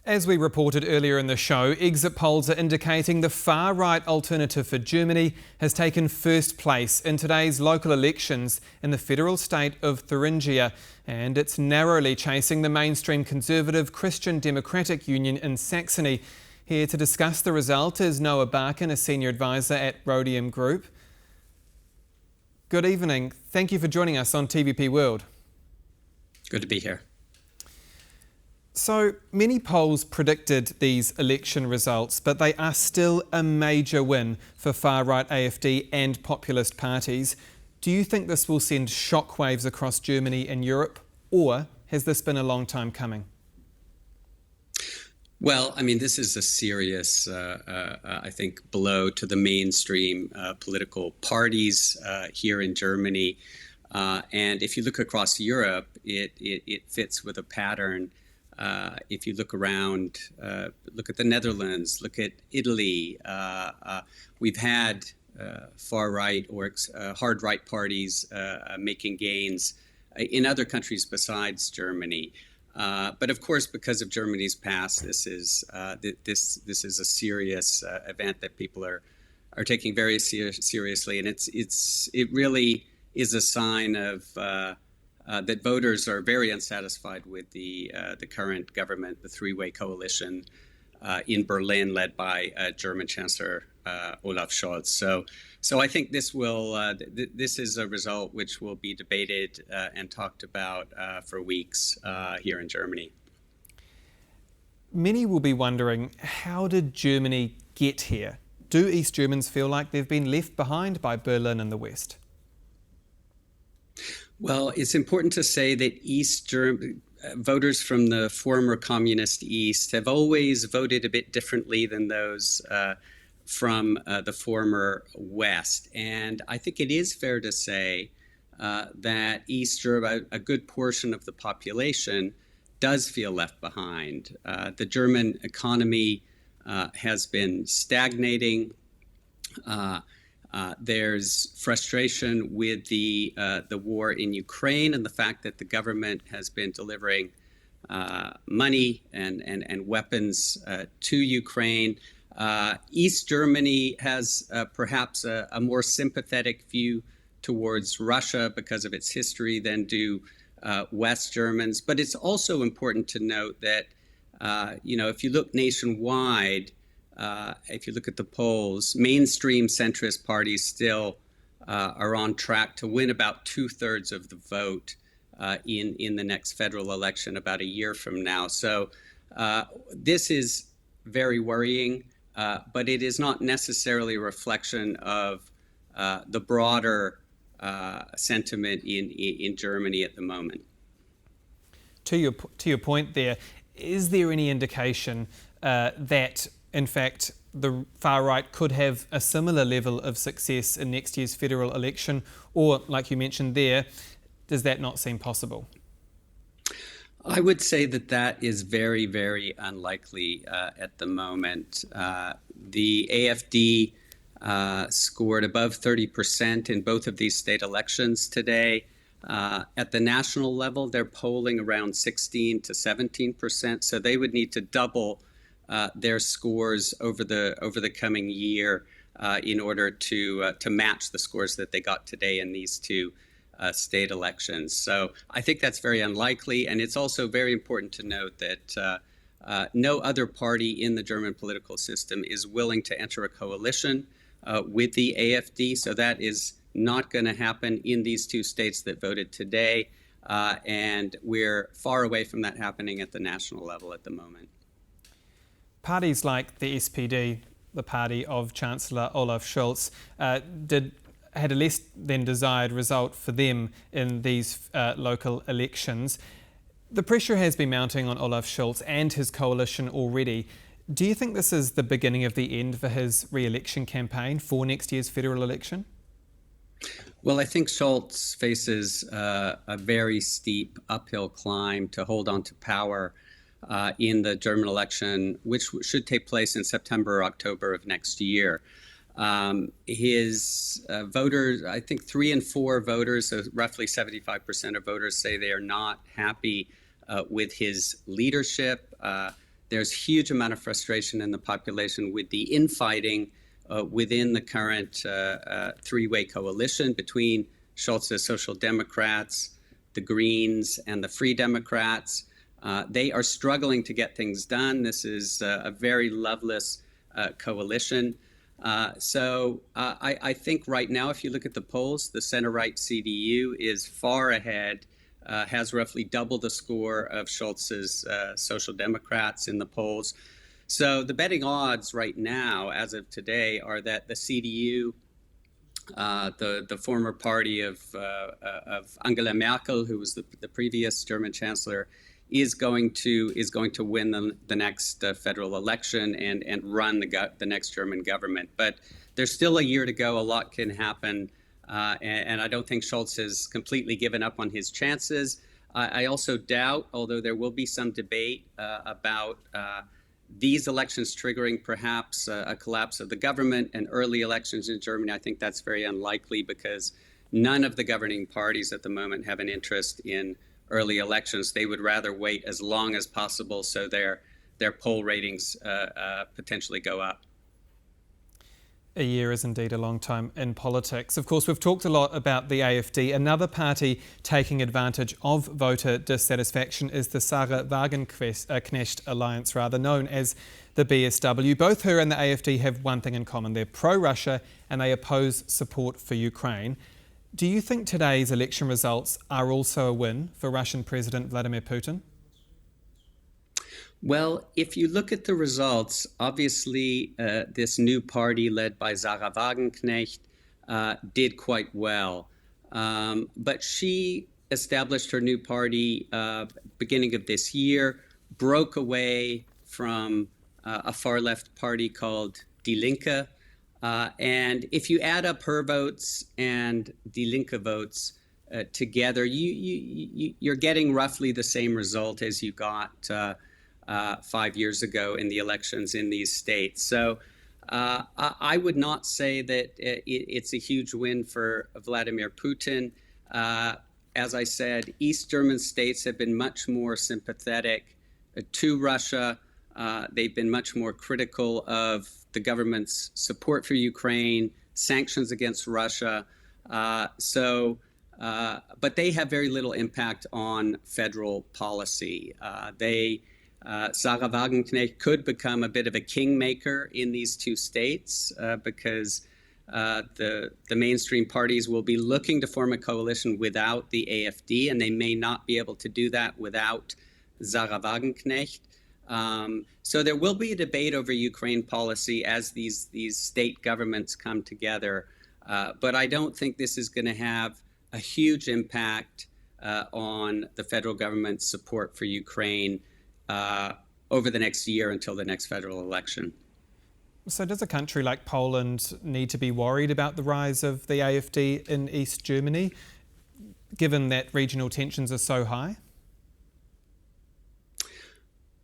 As we reported earlier in the show, exit polls are indicating the far-right alternative for Germany has taken first place in today's local elections in the federal state of Thuringia, and it's narrowly chasing the mainstream conservative Christian Democratic Union in Saxony. Here to discuss the result is Noah Barkin, a senior advisor at Rhodium Group. Good evening. Thank you for joining us on TVP World. Good to be here. So many polls predicted these election results, but they are still a major win for far-right AfD and populist parties. Do you think this will send shockwaves across Germany and Europe, or has this been a long time coming? Well, I mean, this is a serious, I think, blow to the mainstream political parties here in Germany. And if you look across Europe, it fits with a pattern. If you look around, look at the Netherlands, look at Italy, we've had far-right or hard-right parties making gains in other countries besides Germany. But of course, because of Germany's past, this is a serious event that people are taking very seriously, and it really is a sign of that voters are very unsatisfied with the current government, the three-way coalition in Berlin, led by German Chancellor Olaf Schultz. So I think this is a result which will be debated and talked about for weeks here in Germany. Many will be wondering, how did Germany get here? Do East Germans feel like they've been left behind by Berlin and the West? Well, it's important to say that voters from the former communist East have always voted a bit differently than those from the former West. And I think it is fair to say that East Europe, a good portion of the population, does feel left behind. The German economy has been stagnating. There's frustration with the war in Ukraine and the fact that the government has been delivering money and weapons to Ukraine. East Germany has perhaps a more sympathetic view towards Russia because of its history than do West Germans. But it's also important to note that, if you look nationwide, if you look at the polls, mainstream centrist parties still are on track to win about 2/3 of the vote in the next federal election about a year from now. So this is very worrying, but it is not necessarily a reflection of the broader sentiment in Germany at the moment. To your point there, is there any indication that in fact the far right could have a similar level of success in next year's federal election, or, like you mentioned there, does that not seem possible? I would say that is very, very unlikely at the moment. The AfD scored above 30% in both of these state elections today. At the national level, they're polling around 16 to 17%, so they would need to double their scores over the coming year in order to match the scores that they got today in these two state elections. So I think that's very unlikely, and it's also very important to note that no other party in the German political system is willing to enter a coalition with the AfD, so that is not going to happen in these two states that voted today, and we're far away from that happening at the national level at the moment. Parties like the SPD, the party of Chancellor Olaf Schultz, had a less than desired result for them in these local elections. The pressure has been mounting on Olaf Schultz and his coalition already. Do you think this is the beginning of the end for his re-election campaign for next year's federal election? Well, I think Schultz faces a very steep uphill climb to hold on to power in the German election, which should take place in September or October of next year. His voters, I think 3 in 4 voters, so roughly 75% of voters, say they are not happy with his leadership. There's huge amount of frustration in the population with the infighting within the current three-way coalition between Schultz's Social Democrats, the Greens, and the Free Democrats. They are struggling to get things done. This is a very loveless coalition. So I think right now, if you look at the polls, the center-right CDU is far ahead, has roughly double the score of Schultz's Social Democrats in the polls. So the betting odds right now, as of today, are that the CDU, the former party of Angela Merkel, who was the previous German chancellor, is going to win the next federal election and run the next German government. But there's still a year to go. A lot can happen, and I don't think Schultz has completely given up on his chances. I also doubt, although there will be some debate about these elections triggering perhaps a collapse of the government and early elections in Germany. I think that's very unlikely because none of the governing parties at the moment have an interest in early elections. They would rather wait as long as possible so their poll ratings potentially go up. A year is indeed a long time in politics. Of course, we've talked a lot about the AfD. Another party taking advantage of voter dissatisfaction is the Sarah Wagenknecht Alliance, known as the BSW. Both her and the AfD have one thing in common. They're pro-Russia and they oppose support for Ukraine. Do you think today's election results are also a win for Russian President Vladimir Putin? Well, if you look at the results, obviously this new party led by Sarah Wagenknecht did quite well. But she established her new party beginning of this year, broke away from a far-left party called Die Linke. And if you add up her votes and Die Linke votes together, you're getting roughly the same result as you got 5 years ago in the elections in these states. So I would not say that it's a huge win for Vladimir Putin. As I said, East German states have been much more sympathetic to Russia. They've been much more critical of the government's support for Ukraine, sanctions against Russia. But they have very little impact on federal policy. Sarah Wagenknecht could become a bit of a kingmaker in these two states because the mainstream parties will be looking to form a coalition without the AfD, and they may not be able to do that without Sarah Wagenknecht. So there will be a debate over Ukraine policy as these state governments come together. But I don't think this is going to have a huge impact on the federal government's support for Ukraine over the next year until the next federal election. So does a country like Poland need to be worried about the rise of the AfD in East Germany, given that regional tensions are so high?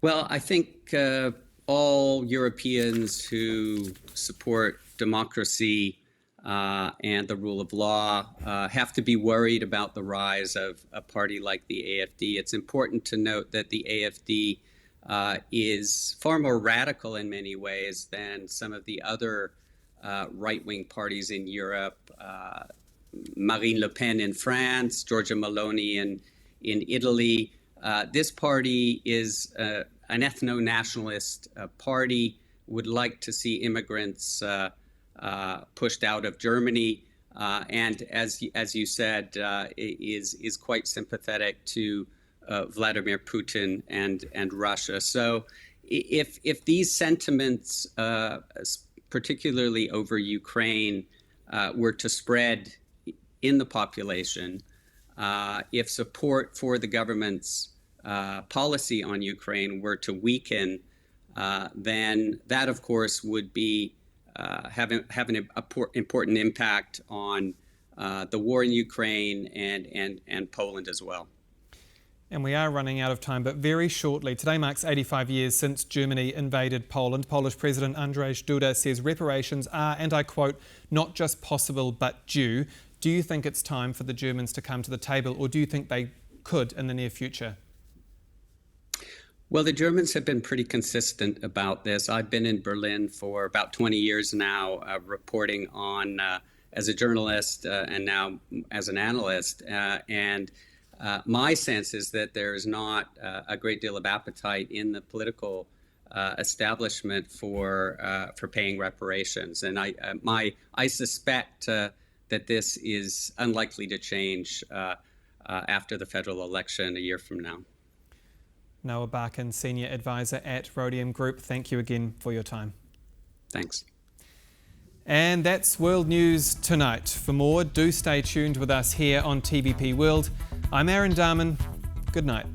Well, I think all Europeans who support democracy and the rule of law have to be worried about the rise of a party like the AfD. It's important to note that the AfD is far more radical in many ways than some of the other right-wing parties in Europe. Marine Le Pen in France, Giorgia Meloni in Italy. This party is an ethno-nationalist party, would like to see immigrants pushed out of Germany, and as you said, is quite sympathetic to Vladimir Putin and Russia. So if these sentiments, particularly over Ukraine, were to spread in the population, if support for the government's policy on Ukraine were to weaken, then that, of course, would be have an important impact on the war in Ukraine and Poland as well. And we are running out of time, but very shortly, today marks 85 years since Germany invaded Poland. Polish President Andrzej Duda says reparations are, and I quote, not just possible but due. Do you think it's time for the Germans to come to the table, or do you think they could in the near future? Well, the Germans have been pretty consistent about this. I've been in Berlin for about 20 years now, reporting on as a journalist and now as an analyst. And my sense is that there is not a great deal of appetite in the political establishment for paying reparations. And I suspect that this is unlikely to change after the federal election a year from now. Noah Barkin, Senior Advisor at Rhodium Group, thank you again for your time. Thanks. And that's World News tonight. For more, do stay tuned with us here on TVP World. I'm Aaron Darman. Good night.